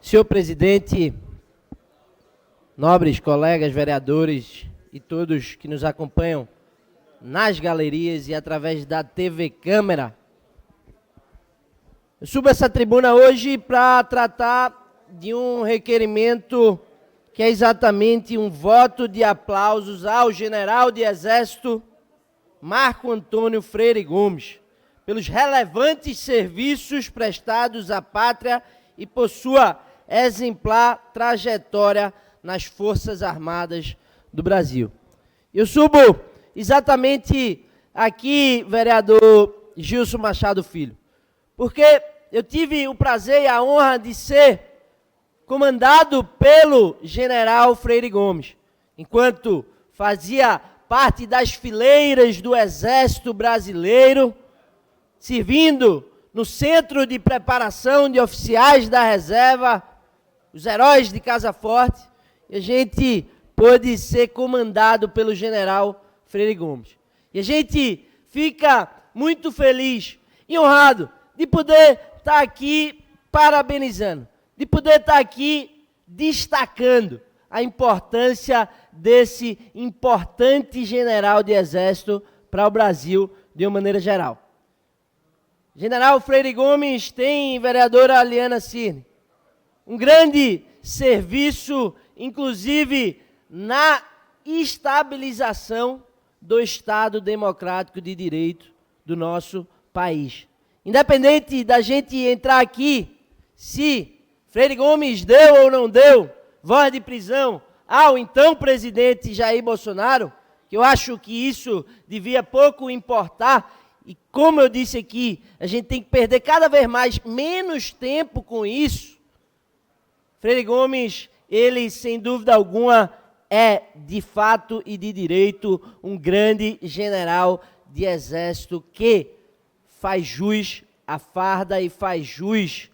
Senhor presidente, nobres colegas vereadores e todos que nos acompanham nas galerias e através da TV Câmara, eu subo essa tribuna hoje para tratar de um requerimento que é exatamente um voto de aplausos ao general de Exército Marco Antônio Freire Gomes, pelos relevantes serviços prestados à pátria e por sua exemplar trajetória nas Forças Armadas do Brasil. Eu subo exatamente aqui, vereador Gilson Machado Filho, porque eu tive o prazer e a honra de ser comandado pelo general Freire Gomes, enquanto fazia parte das fileiras do Exército Brasileiro, servindo no Centro de Preparação de Oficiais da Reserva, os Heróis de Casa Forte, e a gente pôde ser comandado pelo general Freire Gomes. E a gente fica muito feliz e honrado de poder estar aqui parabenizando, de poder estar aqui destacando a importância desse importante general de Exército para o Brasil de uma maneira geral. General Freire Gomes tem, vereadora Aliana Cirne, um grande serviço, inclusive na estabilização do Estado Democrático de Direito do nosso país. Independente da gente entrar aqui, se Freire Gomes deu ou não deu voz de prisão ao então presidente Jair Bolsonaro, que eu acho que isso devia pouco importar, e como eu disse aqui, a gente tem que perder cada vez menos tempo com isso. Freire Gomes, ele sem dúvida alguma é de fato e de direito um grande general de exército que faz jus à farda e faz jus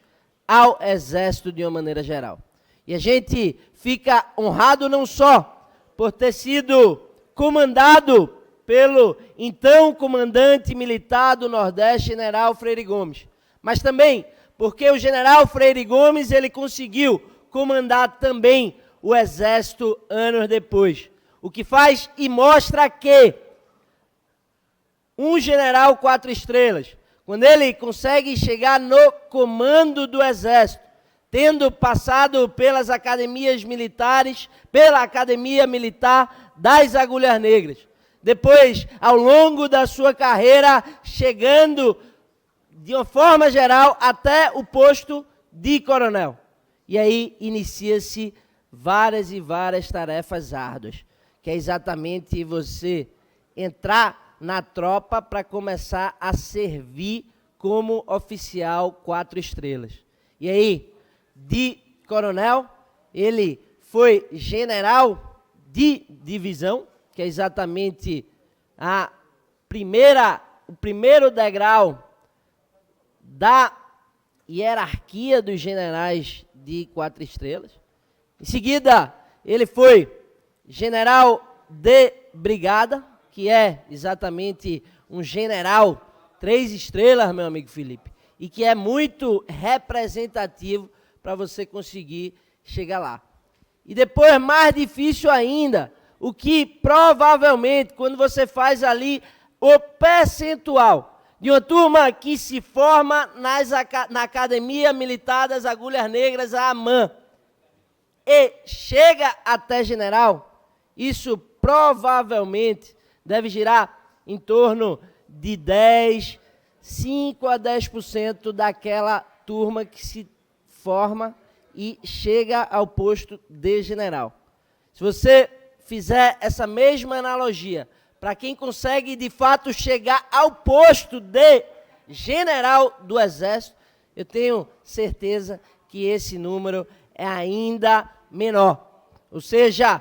ao exército de uma maneira geral. E a gente fica honrado não só por ter sido comandado pelo então comandante militar do Nordeste, general Freire Gomes, mas também porque o general Freire Gomes ele conseguiu comandar também o Exército anos depois, o que faz e mostra que um general 4 estrelas, quando ele consegue chegar no comando do Exército, tendo passado pelas academias militares, pela Academia Militar das Agulhas Negras, depois, ao longo da sua carreira, chegando, de uma forma geral, até o posto de coronel. E aí inicia-se várias e várias tarefas árduas, que é exatamente você entrar na tropa para começar a servir como oficial 4 estrelas. E aí, de coronel, ele foi general de divisão, que é exatamente o primeiro degrau da hierarquia dos generais de 4 estrelas. Em seguida, ele foi general de brigada, que é exatamente um general 3 estrelas, meu amigo Felipe, e que é muito representativo para você conseguir chegar lá. E depois, mais difícil ainda, o que provavelmente, quando você faz ali o percentual de uma turma que se forma na Academia Militar das Agulhas Negras, a AMAN, e chega até general, isso provavelmente deve girar em torno de 5 a 10% daquela turma que se forma e chega ao posto de general. Se você fizer essa mesma analogia para quem consegue de fato chegar ao posto de general do Exército, eu tenho certeza que esse número é ainda menor. Ou seja,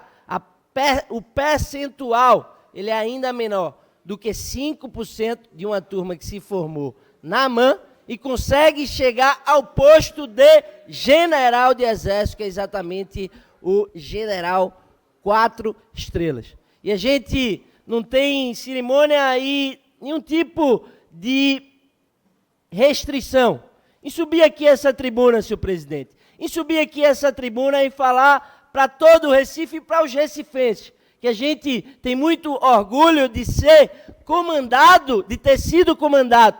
o percentual ele é ainda menor do que 5% de uma turma que se formou na AMAN e consegue chegar ao posto de general de Exército, que é exatamente o general 4 estrelas. E a gente não tem cerimônia e nenhum tipo de restrição em subir aqui essa tribuna, senhor presidente, em subir aqui essa tribuna e falar para todo o Recife e para os recifenses, que a gente tem muito orgulho de ser comandado, de ter sido comandado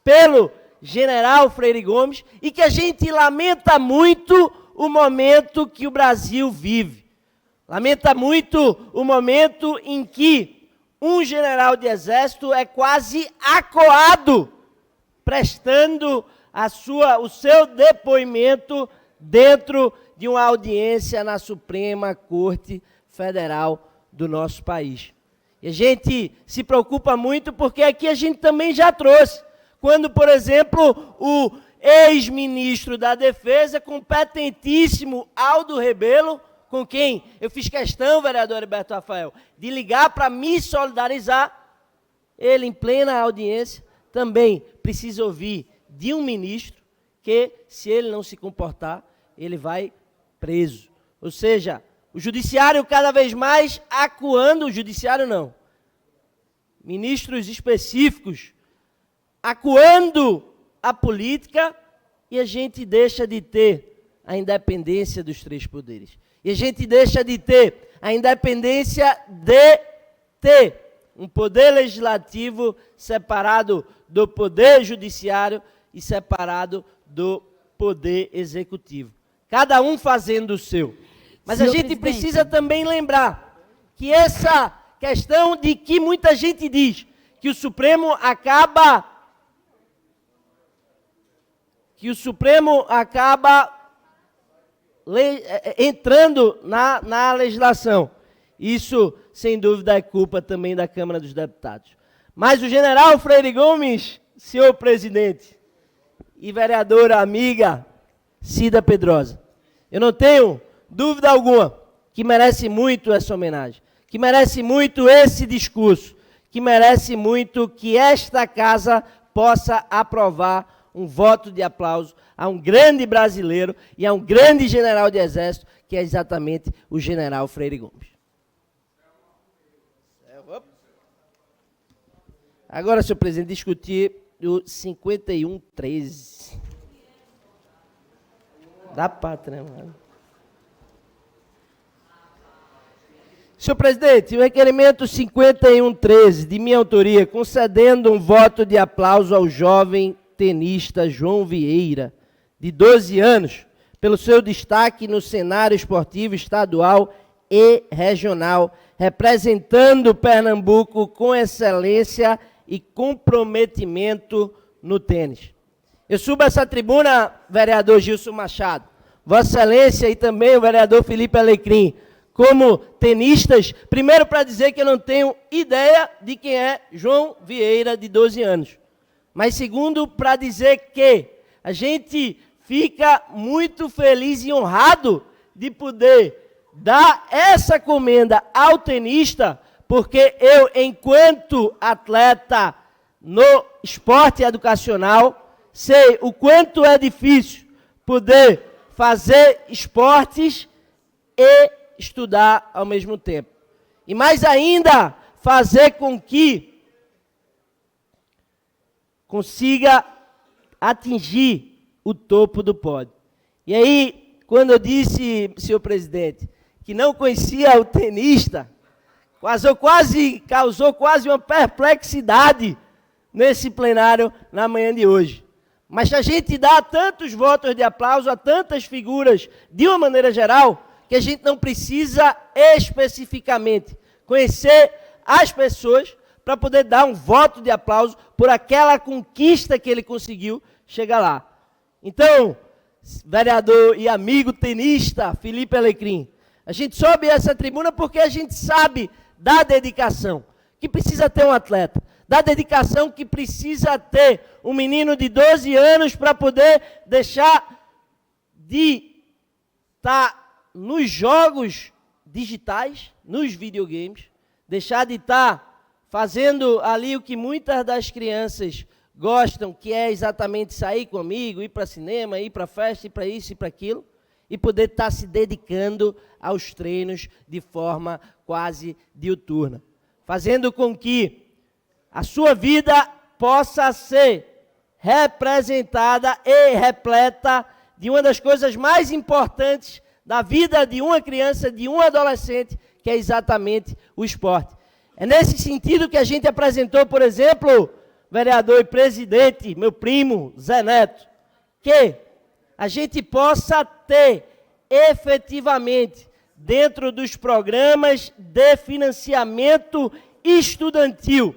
pelo general Freire Gomes, e que a gente lamenta muito o momento que o Brasil vive. Lamenta muito o momento em que um general de exército é quase acoado, prestando o seu depoimento dentro de uma audiência na Suprema Corte Federal do nosso país. E a gente se preocupa muito porque aqui a gente também já trouxe, quando, por exemplo, o ex-ministro da Defesa, competentíssimo Aldo Rebelo, com quem eu fiz questão, vereador Heriberto Rafael, de ligar para me solidarizar, ele, em plena audiência, também precisa ouvir de um ministro que, se ele não se comportar, ele vai preso. Ou seja, o judiciário cada vez mais acuando, o judiciário não, ministros específicos acuando a política, e a gente deixa de ter a independência dos três poderes. E a gente deixa de ter a independência de ter um poder legislativo separado do poder judiciário e separado do poder executivo. Cada um fazendo o seu. Mas a gente precisa também lembrar que essa questão de que muita gente diz que o Supremo acaba entrando na legislação. Isso, sem dúvida, é culpa também da Câmara dos Deputados. Mas o general Freire Gomes, senhor presidente, e vereadora amiga Cida Pedrosa, eu não tenho dúvida alguma que merece muito essa homenagem, que merece muito esse discurso, que merece muito que esta casa possa aprovar um voto de aplauso a um grande brasileiro e a um grande general de exército, que é exatamente o general Freire Gomes. Agora, senhor presidente, discutir o 5113 da pátria, mano. Senhor presidente, o requerimento 5113, de minha autoria, concedendo um voto de aplauso ao jovem tenista João Vieira, de 12 anos, pelo seu destaque no cenário esportivo estadual e regional, representando Pernambuco com excelência e comprometimento no tênis. Eu subo essa tribuna, vereador Gilson Machado, Vossa Excelência e também o vereador Felipe Alecrim, como tenistas, primeiro para dizer que eu não tenho ideia de quem é João Vieira, de 12 anos. Mas segundo, para dizer que a gente fica muito feliz e honrado de poder dar essa comenda ao tenista, porque eu, enquanto atleta no esporte educacional, sei o quanto é difícil poder fazer esportes e estudar ao mesmo tempo. E mais ainda, fazer com que consiga atingir o topo do pódio. E aí, quando eu disse, senhor presidente, que não conhecia o tenista, causou quase uma perplexidade nesse plenário na manhã de hoje. Mas a gente dá tantos votos de aplauso a tantas figuras, de uma maneira geral, que a gente não precisa especificamente conhecer as pessoas para poder dar um voto de aplauso por aquela conquista que ele conseguiu chegar lá. Então, vereador e amigo tenista Felipe Alecrim, a gente sobe essa tribuna porque a gente sabe da dedicação que precisa ter um atleta, da dedicação que precisa ter um menino de 12 anos para poder deixar de estar nos jogos digitais, nos videogames, deixar de estar fazendo ali o que muitas das crianças gostam, que é exatamente sair comigo, ir para cinema, ir para festa, ir para isso e para aquilo, e poder estar se dedicando aos treinos de forma quase diuturna, fazendo com que a sua vida possa ser representada e repleta de uma das coisas mais importantes da vida de uma criança, de um adolescente, que é exatamente o esporte. É nesse sentido que a gente apresentou, por exemplo, vereador e presidente, meu primo, Zé Neto, que a gente possa ter efetivamente, dentro dos programas de financiamento estudantil,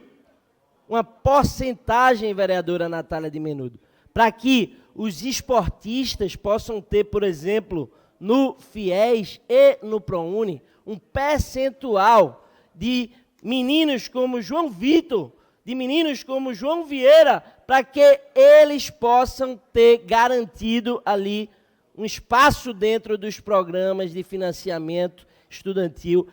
uma porcentagem, vereadora Natália de Menudo, para que os esportistas possam ter, por exemplo, no FIES e no ProUni, um percentual de meninos como João Vitor, de meninos como João Vieira, para que eles possam ter garantido ali um espaço dentro dos programas de financiamento estudantil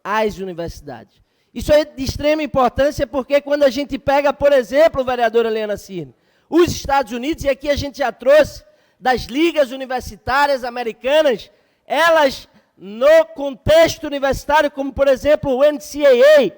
às universidades. Isso é de extrema importância porque quando a gente pega, por exemplo, vereadora Helena Cirne, os Estados Unidos, e aqui a gente já trouxe das ligas universitárias americanas, elas, no contexto universitário, como por exemplo o NCAA,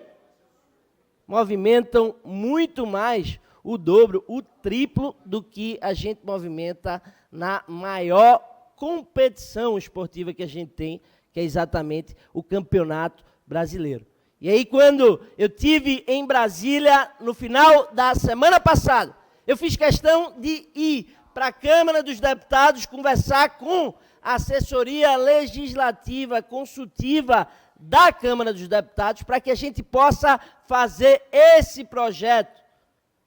movimentam muito mais, o dobro, o triplo do que a gente movimenta na maior competição esportiva que a gente tem, que é exatamente o Campeonato Brasileiro. E aí, quando eu tive em Brasília, no final da semana passada, eu fiz questão de ir para a Câmara dos Deputados conversar com a assessoria legislativa, consultiva da Câmara dos Deputados, para que a gente possa fazer esse projeto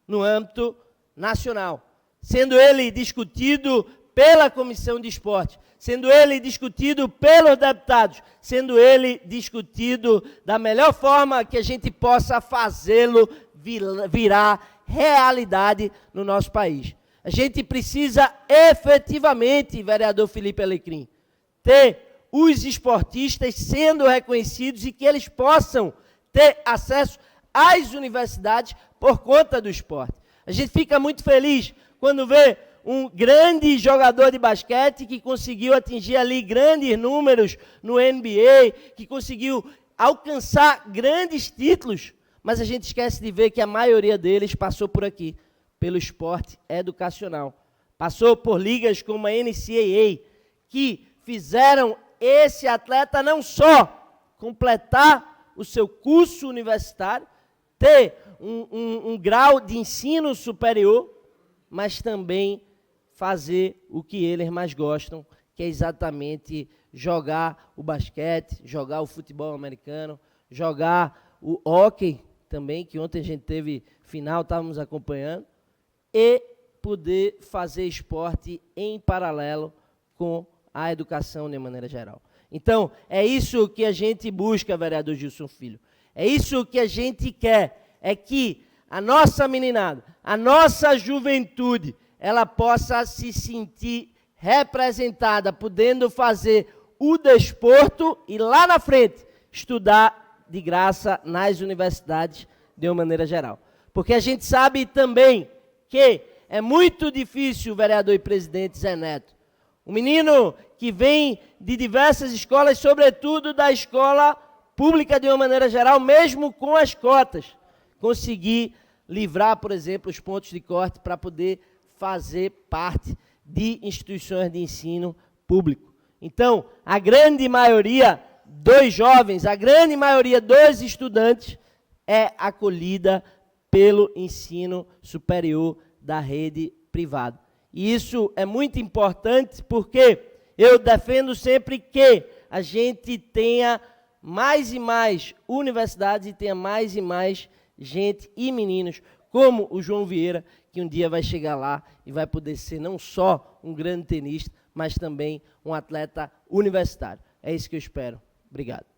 no âmbito nacional, sendo ele discutido pela Comissão de Esporte, sendo ele discutido pelos deputados, sendo ele discutido da melhor forma que a gente possa fazê-lo virar realidade no nosso país. A gente precisa efetivamente, vereador Felipe Alecrim, ter os esportistas sendo reconhecidos e que eles possam ter acesso às universidades por conta do esporte. A gente fica muito feliz quando vê um grande jogador de basquete que conseguiu atingir ali grandes números no NBA, que conseguiu alcançar grandes títulos, mas a gente esquece de ver que a maioria deles passou por aqui, pelo esporte educacional. Passou por ligas como a NCAA, que fizeram esse atleta não só completar o seu curso universitário, ter um grau de ensino superior, mas também fazer o que eles mais gostam, que é exatamente jogar o basquete, jogar o futebol americano, jogar o hóquei também, que ontem a gente teve final, estávamos acompanhando, e poder fazer esporte em paralelo com a educação de maneira geral. Então, é isso que a gente busca, vereador Gilson Filho. É isso que a gente quer, é que a nossa meninada, a nossa juventude, ela possa se sentir representada, podendo fazer o desporto e lá na frente estudar de graça nas universidades de uma maneira geral. Porque a gente sabe também que é muito difícil, vereador e presidente Zé Neto, um menino que vem de diversas escolas, sobretudo da escola pública de uma maneira geral, mesmo com as cotas, conseguir livrar, por exemplo, os pontos de corte para poder fazer parte de instituições de ensino público. Então, a grande maioria dos jovens, a grande maioria dos estudantes é acolhida pelo ensino superior da rede privada. E isso é muito importante porque eu defendo sempre que a gente tenha mais e mais universidades e tenha mais e mais gente e meninos como o João Vieira, que um dia vai chegar lá e vai poder ser não só um grande tenista, mas também um atleta universitário. É isso que eu espero. Obrigado.